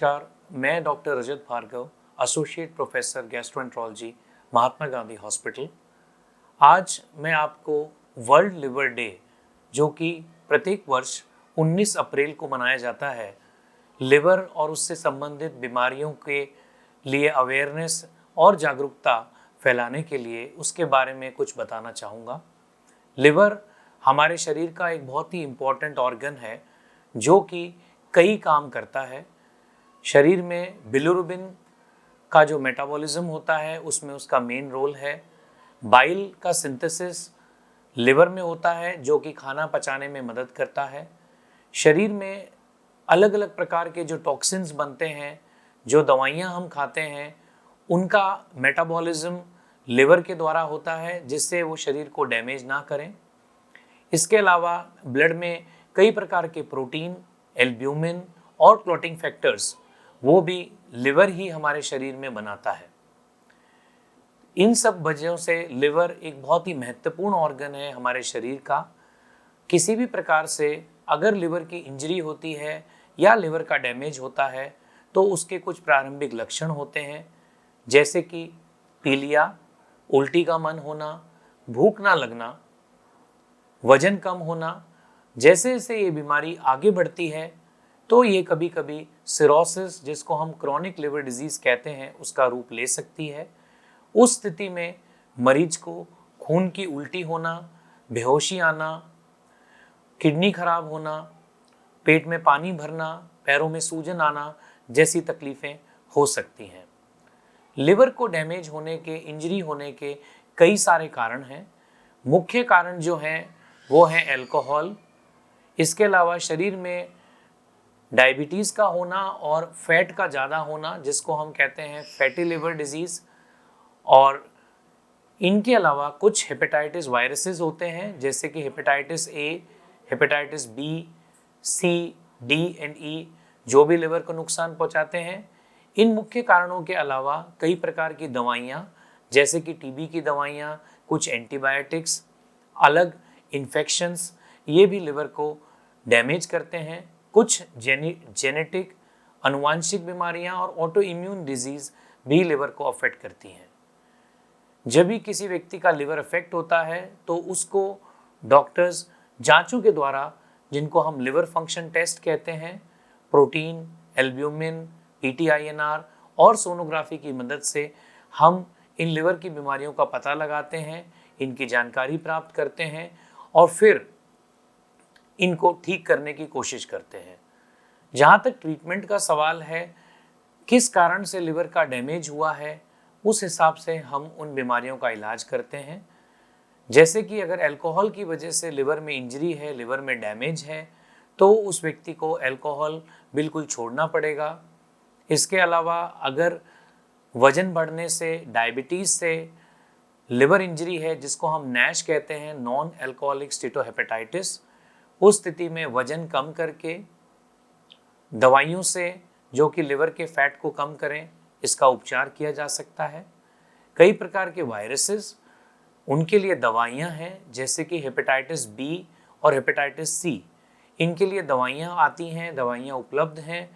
नमस्कार, मैं डॉक्टर रजत Bhargava, associate professor gastroenterology, Mahatma Gandhi hospital. आज मैं आपको वर्ल्ड लिवर डे, जो कि प्रत्येक वर्ष 19 अप्रैल को मनाया जाता है, लिवर और उससे संबंधित बीमारियों के लिए अवेयरनेस और जागरूकता फैलाने के लिए उसके बारे में कुछ बताना चाहूँगा। लिवर हमारे शरीर का एक बहुत ही इम्पॉर्टेंट ऑर्गन है जो कि कई काम करता है। शरीर में बिलिरुबिन का जो मेटाबॉलिज्म होता है उसमें उसका मेन रोल है। बाइल का सिंथेसिस लिवर में होता है जो कि खाना पचाने में मदद करता है। शरीर में अलग अलग प्रकार के जो टॉक्सिन्स बनते हैं, जो दवाइयाँ हम खाते हैं, उनका मेटाबॉलिज्म लिवर के द्वारा होता है जिससे वो शरीर को डैमेज ना करें। इसके अलावा ब्लड में कई प्रकार के प्रोटीन, एल्ब्यूमिन और क्लॉटिंग फैक्टर्स वो भी लिवर ही हमारे शरीर में बनाता है। इन सब वजहों से लिवर एक बहुत ही महत्वपूर्ण ऑर्गन है हमारे शरीर का। किसी भी प्रकार से अगर लिवर की इंजरी होती है या लिवर का डैमेज होता है तो उसके कुछ प्रारंभिक लक्षण होते हैं, जैसे कि पीलिया, उल्टी का मन होना, भूख ना लगना, वजन कम होना। जैसे जैसे ये बीमारी आगे बढ़ती है तो ये कभी कभी सिरोसिस, जिसको हम क्रॉनिक लिवर डिजीज कहते हैं, उसका रूप ले सकती है। उस स्थिति में मरीज को खून की उल्टी होना, बेहोशी आना, किडनी खराब होना, पेट में पानी भरना, पैरों में सूजन आना जैसी तकलीफें हो सकती हैं। लिवर को डैमेज होने के, इंजरी होने के कई सारे कारण हैं। मुख्य कारण जो हैं वो हैं अल्कोहल। इसके अलावा शरीर में डायबिटीज़ का होना और फैट का ज़्यादा होना, जिसको हम कहते हैं फैटी लिवर डिजीज़। और इनके अलावा कुछ हेपेटाइटिस वायरसेस होते हैं, जैसे कि hepatitis A, hepatitis B, C, D and E, जो भी लिवर को नुकसान पहुंचाते हैं। इन मुख्य कारणों के अलावा कई प्रकार की दवाइयाँ, जैसे कि टीबी की दवाइयाँ, कुछ एंटीबायोटिक्स, अलग इन्फेक्शंस, ये भी लिवर को डैमेज करते हैं। कुछ जेनेटिक अनुवांशिक बीमारियां और ऑटो इम्यून डिजीज भी लिवर को अफेक्ट करती हैं। जब भी किसी व्यक्ति का लिवर अफेक्ट होता है तो उसको डॉक्टर्स जांचों के द्वारा, जिनको हम लिवर फंक्शन टेस्ट कहते हैं, प्रोटीन, एल्ब्यूमिन, पीटीआईएनआर और सोनोग्राफी की मदद से हम इन लिवर की बीमारियों का पता लगाते हैं, इनकी जानकारी प्राप्त करते हैं और फिर इनको ठीक करने की कोशिश करते हैं। जहाँ तक ट्रीटमेंट का सवाल है, किस कारण से लिवर का डैमेज हुआ है, उस हिसाब से हम उन बीमारियों का इलाज करते हैं। जैसे कि अगर अल्कोहल की वजह से लिवर में इंजरी है, लिवर में डैमेज है, तो उस व्यक्ति को अल्कोहल बिल्कुल छोड़ना पड़ेगा। इसके अलावा अगर वजन बढ़ने से, डायबिटीज़ से लिवर इंजरी है, जिसको हम नैश कहते हैं, नॉन अल्कोहलिक स्टीटोहेपेटाइटिस, उस स्थिति में वजन कम करके दवाइयों से, जो कि लिवर के फैट को कम करें, इसका उपचार किया जा सकता है। कई प्रकार के वायरसेस, उनके लिए दवाइयां हैं, जैसे कि हेपेटाइटिस बी और हेपेटाइटिस सी, इनके लिए दवाइयां आती हैं, दवाइयां उपलब्ध हैं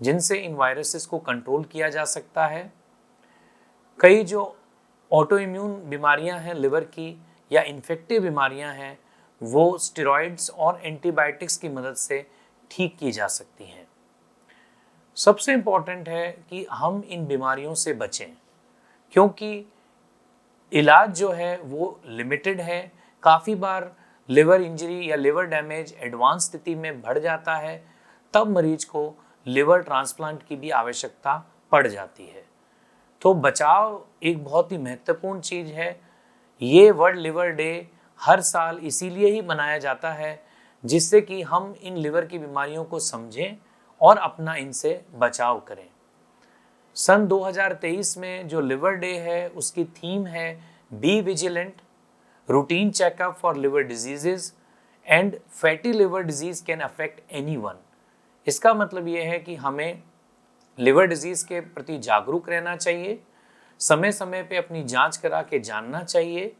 जिनसे इन वायरसेस को कंट्रोल किया जा सकता है। कई जो ऑटो इम्यून बीमारियां हैं लिवर की या इन्फेक्टिव बीमारियां हैं, वो स्टेरॉइड्स और एंटीबायोटिक्स की मदद से ठीक की जा सकती हैं। सबसे इम्पॉर्टेंट है कि हम इन बीमारियों से बचें, क्योंकि इलाज जो है वो लिमिटेड है। काफ़ी बार लिवर इंजरी या लिवर डैमेज एडवांस स्थिति में बढ़ जाता है, तब मरीज को लिवर ट्रांसप्लांट की भी आवश्यकता पड़ जाती है। तो बचाव एक बहुत ही महत्वपूर्ण चीज़ है। ये वर्ल्ड लिवर डे हर साल इसीलिए ही मनाया जाता है जिससे कि हम इन लिवर की बीमारियों को समझें और अपना इनसे बचाव करें। सन 2023 में जो लिवर डे है उसकी थीम है be vigilant, routine checkup for liver diseases and fatty liver disease can affect anyone. इसका मतलब ये है कि हमें लिवर डिजीज के प्रति जागरूक रहना चाहिए, समय समय पे अपनी जांच करा के जानना चाहिए।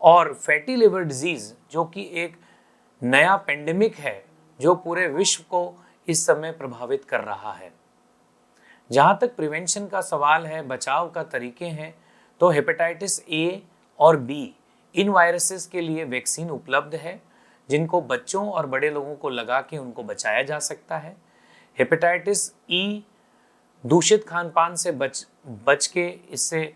और फैटी लिवर डिजीज, जो कि एक नया पेंडेमिक है जो पूरे विश्व को इस समय प्रभावित कर रहा है, जहाँ तक प्रिवेंशन का सवाल है, बचाव का तरीके हैं, तो हेपेटाइटिस ए और बी इन वायरसेस के लिए वैक्सीन उपलब्ध है, जिनको बच्चों और बड़े लोगों को लगा के उनको बचाया जा सकता है। हेपेटाइटिस ई दूषित खान पान से बच के इससे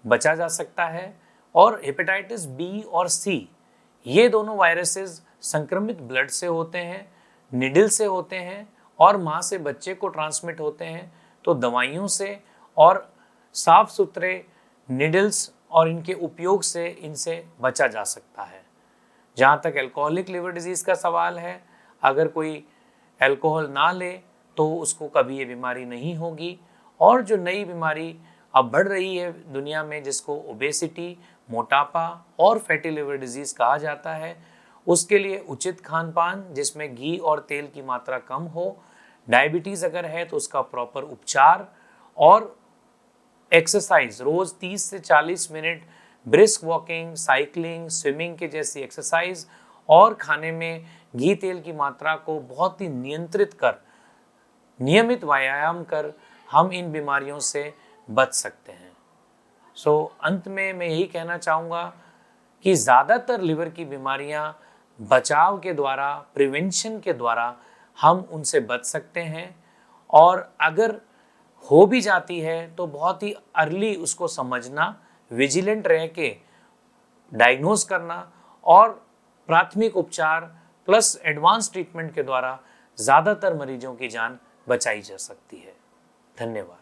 बचा जा सकता है। और हेपेटाइटिस बी और सी ये दोनों वायरसेस संक्रमित ब्लड से होते हैं, निडल से होते हैं और माँ से बच्चे को ट्रांसमिट होते हैं। तो दवाइयों से और साफ सुथरे निडल्स और इनके उपयोग से इनसे बचा जा सकता है। जहाँ तक अल्कोहलिक लिवर डिजीज़ का सवाल है, अगर कोई अल्कोहल ना ले तो उसको कभी ये बीमारी नहीं होगी। और जो नई बीमारी अब बढ़ रही है दुनिया में, जिसको ओबेसिटी, मोटापा और फैटी लिवर डिजीज़ कहा जाता है, उसके लिए उचित खान पान जिसमें घी और तेल की मात्रा कम हो, डायबिटीज़ अगर है तो उसका प्रॉपर उपचार और एक्सरसाइज, रोज़ 30 से 40 minute brisk walking, cycling, swimming के जैसी एक्सरसाइज और खाने में घी तेल की मात्रा को बहुत ही नियंत्रित कर, नियमित व्यायाम कर हम इन बीमारियों से बच सकते हैं। अंत में मैं यही कहना चाहूँगा कि ज़्यादातर लिवर की बीमारियाँ बचाव के द्वारा, प्रिवेंशन के द्वारा हम उनसे बच सकते हैं। और अगर हो भी जाती है तो बहुत ही अर्ली उसको समझना, विजिलेंट रह के डायग्नोज करना और प्राथमिक उपचार प्लस एडवांस ट्रीटमेंट के द्वारा ज़्यादातर मरीजों की जान बचाई जा सकती है। धन्यवाद।